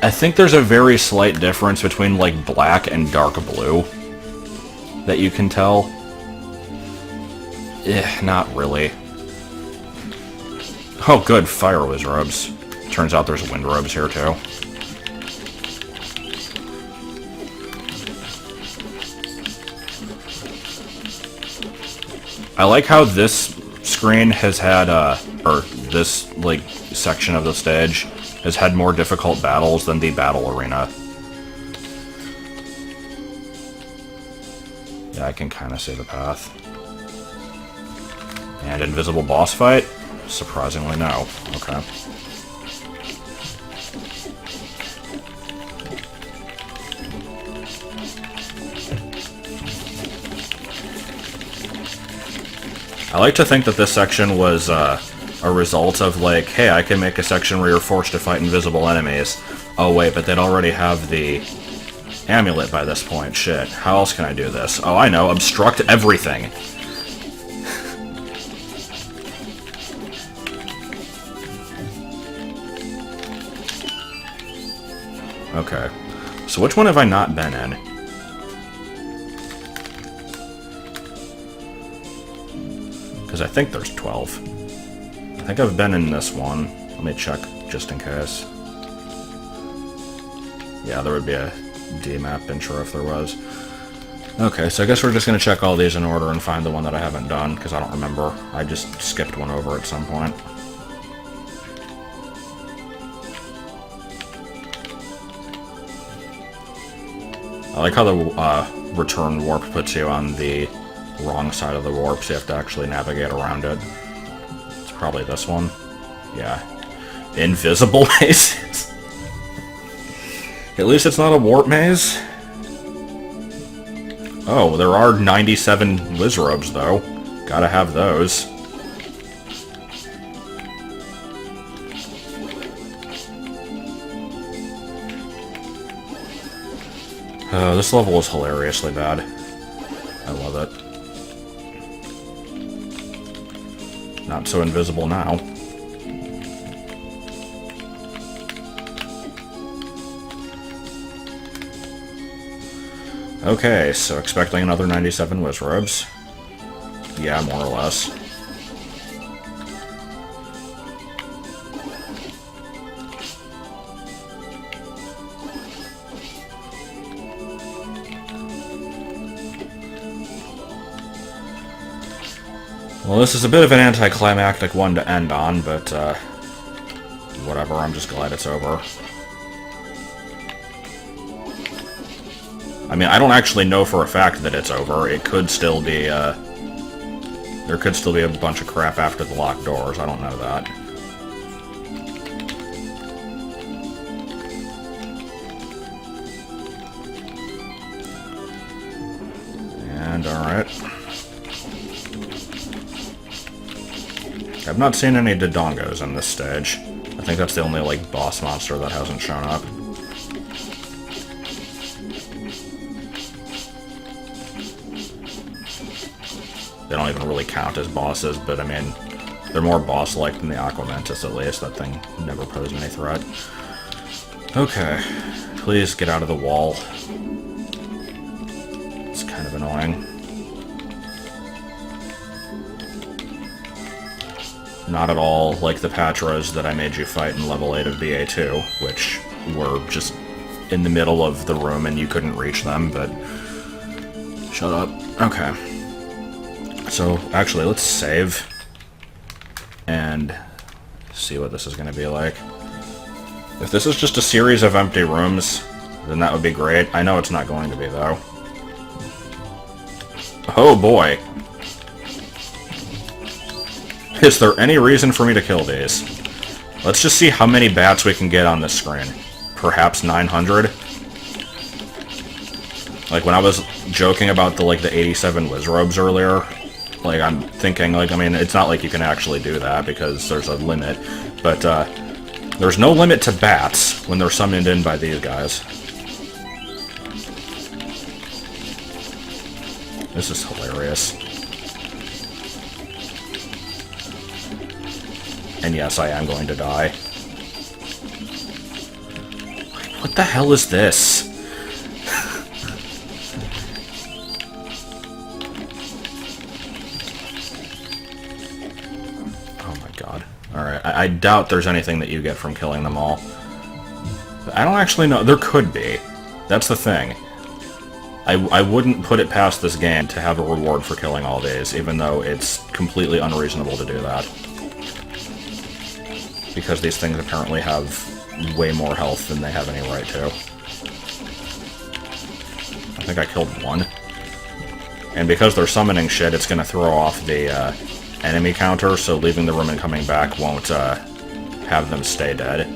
I think there's a very slight difference between, like, black and dark blue that you can tell. Not really. Oh, good, fire wizzrobes. Turns out there's wind robes here, too. I like how this screen has had, or this, like, section of the stage has had more difficult battles than the battle arena. Yeah, I can kind of see the path. And invisible boss fight? Surprisingly, no. Okay. I like to think that this section was a result of, like, hey, I can make a section where you're forced to fight invisible enemies. Oh, wait, but they'd already have the amulet by this point. Shit. How else can I do this? Oh, I know. Obstruct everything. Okay, so which one have I not been in? Because I think there's 12. I think I've been in this one. Let me check, just in case. Yeah, there would be a D-map intro if there was. Okay, so I guess we're just going to check all these in order and find the one that I haven't done, because I don't remember. I just skipped one over at some point. I like how the return warp puts you on the wrong side of the warp, so you have to actually navigate around it. It's probably this one. Yeah. Invisible mazes? At least it's not a warp maze. Oh, there are 97 wizzrobes, though. Gotta have those. Oh, this level is hilariously bad. I love it. Not so invisible now. Okay, so expecting another 97 wizzrobes. Yeah, more or less. Well, this is a bit of an anticlimactic one to end on, but, whatever, I'm just glad it's over. I mean, I don't actually know for a fact that it's over. It could still be, there could still be a bunch of crap after the locked doors. I don't know that. And, alright. I've not seen any Dodongos in this stage. I think that's the only, like, boss monster that hasn't shown up. They don't even really count as bosses, but I mean, they're more boss-like than the Aquamentus, at least. That thing never posed any threat. Okay. Please get out of the wall. It's kind of annoying. Not at all like the Patras that I made you fight in level 8 of BA2, which were just in the middle of the room and you couldn't reach them, but... Shut up. Okay. So, actually, let's save and see what this is going to be like. If this is just a series of empty rooms, then that would be great. I know it's not going to be, though. Oh boy. Is there any reason for me to kill these? Let's just see how many bats we can get on this screen. Perhaps 900? Like, when I was joking about the 87 wizzrobes earlier, like, I'm thinking, like, I mean, it's not like you can actually do that, because there's a limit, but, there's no limit to bats when they're summoned in by these guys. This is hilarious. And yes, I am going to die. What the hell is this? Oh my god. Alright, I doubt there's anything that you get from killing them all. But I don't actually know. There could be. That's the thing. I wouldn't put it past this game to have a reward for killing all these, even though it's completely unreasonable to do that. Because these things apparently have way more health than they have any right to. I think I killed one. And because they're summoning shit, it's gonna throw off the enemy counter, so leaving the room and coming back won't have them stay dead.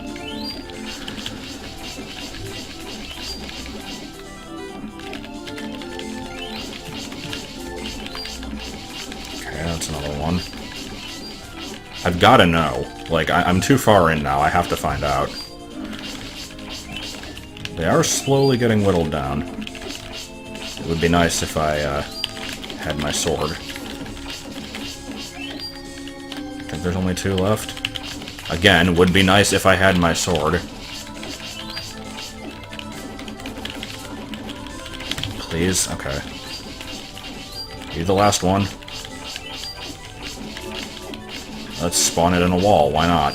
Okay, that's another one. I've gotta know. Like, I'm too far in now, I have to find out. They are slowly getting whittled down. It would be nice if I, had my sword. I think there's only 2 left. Again, would be nice if I had my sword. Please? Okay. You the last one. Let's spawn it in a wall, why not?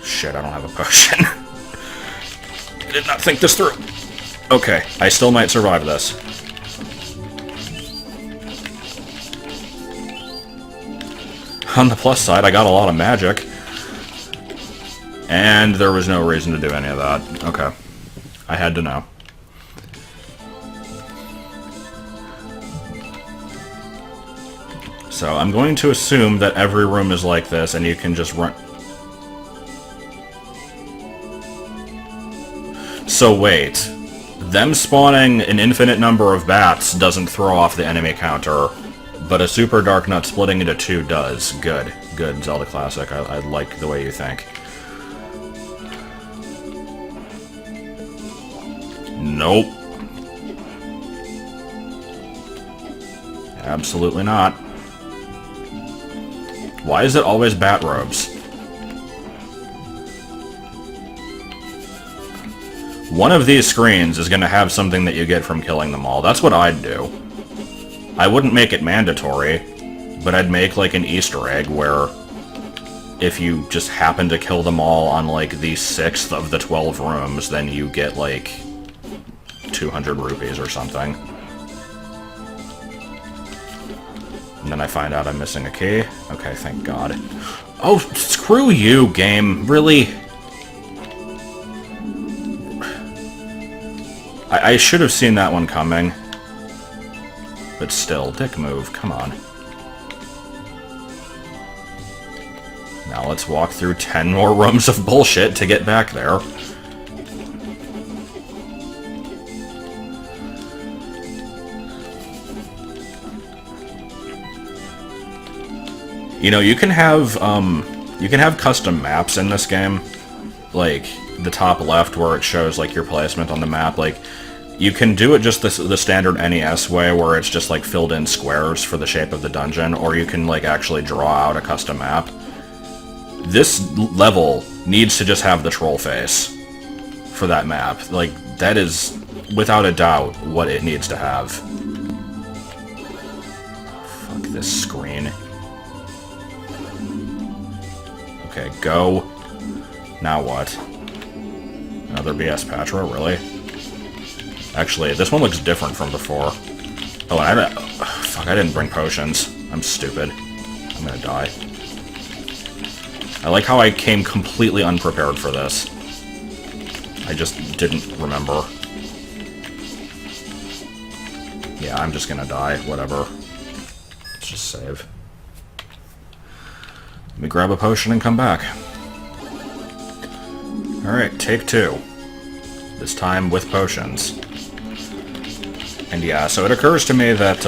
Shit, I don't have a potion. I did not think this through. Okay, I still might survive this. On the plus side, I got a lot of magic. And there was no reason to do any of that. Okay. I had to know. So, I'm going to assume that every room is like this, and you can just run... So wait. Them spawning an infinite number of bats doesn't throw off the enemy counter, but a Super Dark Nut splitting into 2 does. Good. Good, Zelda Classic. I like the way you think. Nope. Absolutely not. Why is it always bat robes? One of these screens is going to have something that you get from killing them all. That's what I'd do. I wouldn't make it mandatory, but I'd make, like, an Easter egg where if you just happen to kill them all on, like, the 6th of the 12 rooms, then you get, like, 200 rupees or something. And then I find out I'm missing a key. Okay, thank God. Oh, screw you, game. Really? I should have seen that one coming. But still, dick move, come on. Now let's walk through 10 more rooms of bullshit to get back there. You know, you can have custom maps in this game. Like, the top left where it shows, like, your placement on the map. Like, you can do it just the standard NES way, where it's just, like, filled in squares for the shape of the dungeon, or you can, like, actually draw out a custom map. This level needs to just have the troll face for that map. Like, that is, without a doubt, what it needs to have. Fuck this screen. Okay, go. Now what? Another BS Patra, really? Actually, this one looks different from before. Oh, and fuck, I didn't bring potions. I'm stupid. I'm gonna die. I like how I came completely unprepared for this. I just didn't remember. Yeah, I'm just gonna die. Whatever. Let's just save. Let me grab a potion and come back. Alright, take 2. This time with potions. And yeah, so it occurs to me that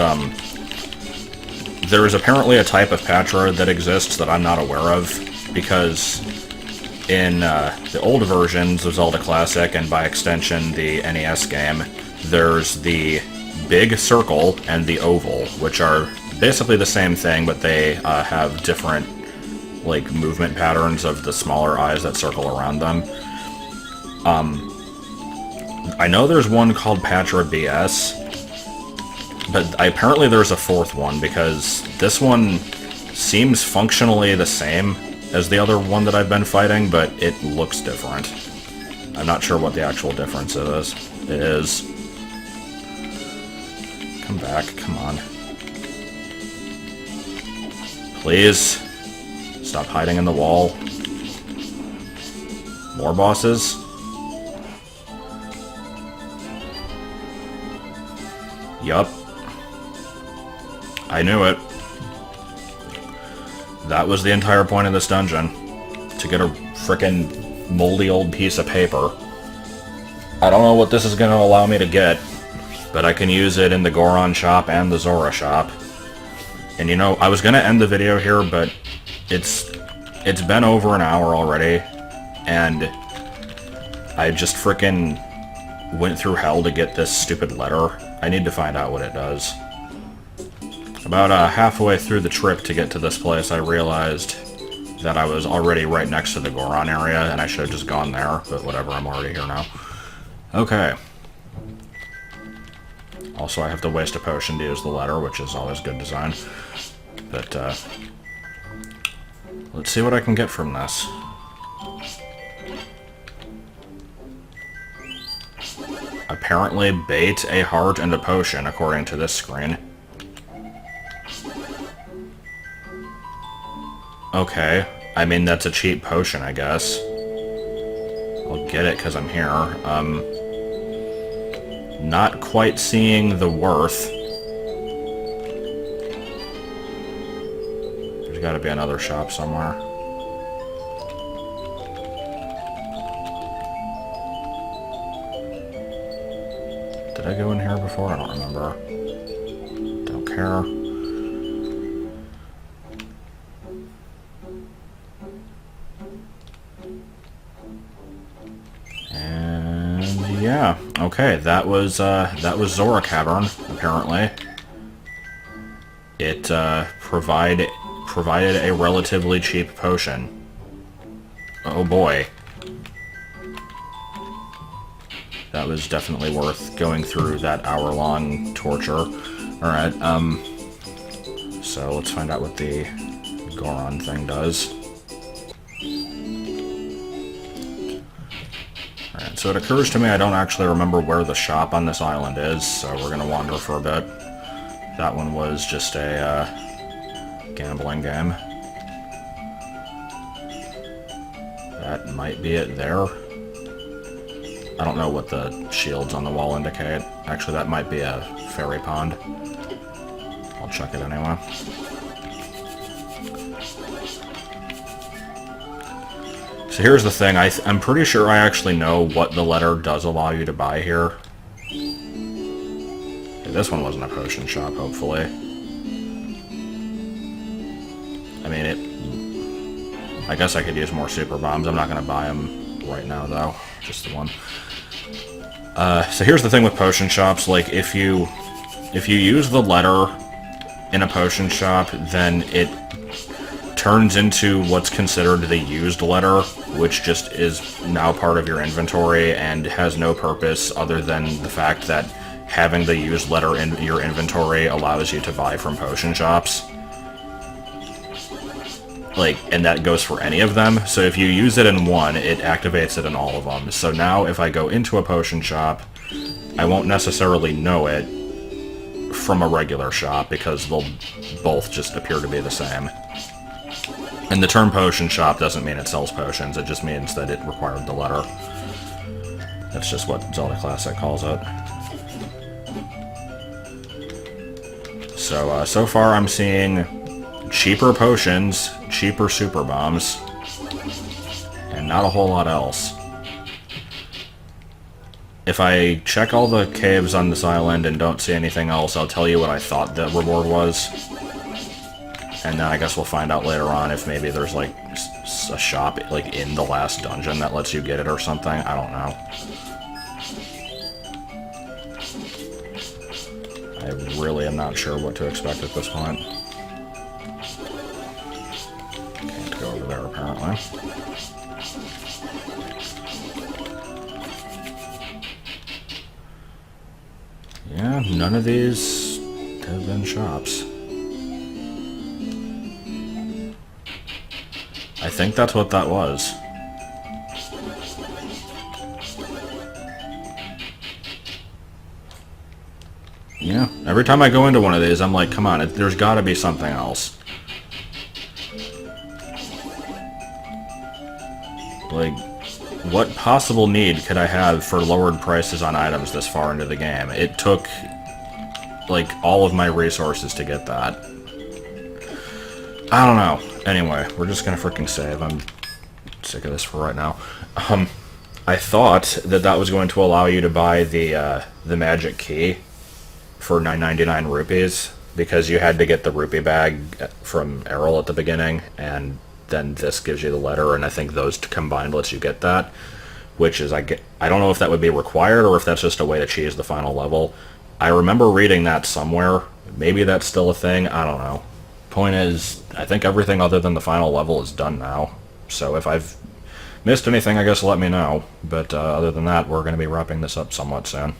there is apparently a type of Patra that exists that I'm not aware of, because in the old versions of Zelda Classic, and by extension the NES game, there's the big circle and the oval, which are basically the same thing, but they have different, like, movement patterns of the smaller eyes that circle around them. I know there's one called Patra BS, but apparently there's a 4th one, because this one seems functionally the same as the other one that I've been fighting, but it looks different. I'm not sure what the actual difference is. Come back, come on. Please. Stop hiding in the wall. More bosses? Yup. I knew it. That was the entire point of this dungeon. To get a frickin' moldy old piece of paper. I don't know what this is going to allow me to get, but I can use it in the Goron shop and the Zora shop. And you know, I was going to end the video here, but it's been over an hour already, and I just frickin' went through hell to get this stupid letter. I need to find out what it does. About halfway through the trip to get to this place, I realized that I was already right next to the Goron area, and I should have just gone there, but whatever, I'm already here now. Okay. Also, I have to waste a potion to use the letter, which is always good design. But, let's see what I can get from this. Apparently, bait, a heart, and a potion, according to this screen. Okay. I mean, that's a cheap potion, I guess. I'll get it because I'm here. Not quite seeing the worth. There's got to be another shop somewhere. Did I go in here before? I don't remember. Don't care. And yeah, Okay, that was Zora Cavern, apparently. It provided a relatively cheap potion. Oh boy. That was definitely worth going through that hour-long torture. Alright, so let's find out what the Goron thing does. Alright, so it occurs to me I don't actually remember where the shop on this island is, so we're gonna wander for a bit. That one was just a, gambling game. That might be it there. I don't know what the shields on the wall indicate. Actually, that might be a fairy pond. I'll check it anyway. So here's the thing, I'm pretty sure I actually know what the letter does allow you to buy here. This one wasn't a potion shop, hopefully. I mean, I guess I could use more super bombs. I'm not going to buy them right now, though. Just the one. So here's the thing with potion shops. Like, if you use the letter in a potion shop, then it turns into what's considered the used letter, which just is now part of your inventory and has no purpose other than the fact that having the used letter in your inventory allows you to buy from potion shops. Like, and that goes for any of them. So if you use it in one, it activates it in all of them. So now if I go into a potion shop, I won't necessarily know it from a regular shop because they'll both just appear to be the same. And the term potion shop doesn't mean it sells potions, it just means that it required the letter. That's just what Zelda Classic calls it. So, so far I'm seeing cheaper potions, cheaper super bombs, and not a whole lot else. If I check all the caves on this island and don't see anything else, I'll tell you what I thought the reward was. And then I guess we'll find out later on if maybe there's like a shop like in the last dungeon that lets you get it or something. I don't know. I really am not sure what to expect at this point. Can't go over there, apparently. Yeah, none of these have been shops. I think that's what that was. Yeah, every time I go into one of these, I'm like, come on, there's gotta be something else. Like, what possible need could I have for lowered prices on items this far into the game? It took, like, all of my resources to get that. I don't know. Anyway, we're just gonna frickin' save. I'm sick of this for right now. I thought that that was going to allow you to buy the magic key for 9.99 rupees, because you had to get the rupee bag from Errol at the beginning, and then this gives you the letter, and I think those combined lets you get that, which is, I don't know if that would be required, or if that's just a way to cheese the final level. I remember reading that somewhere. Maybe that's still a thing, I don't know. Point is, I think everything other than the final level is done now, so if I've missed anything, I guess let me know, but other than that, we're going to be wrapping this up somewhat soon.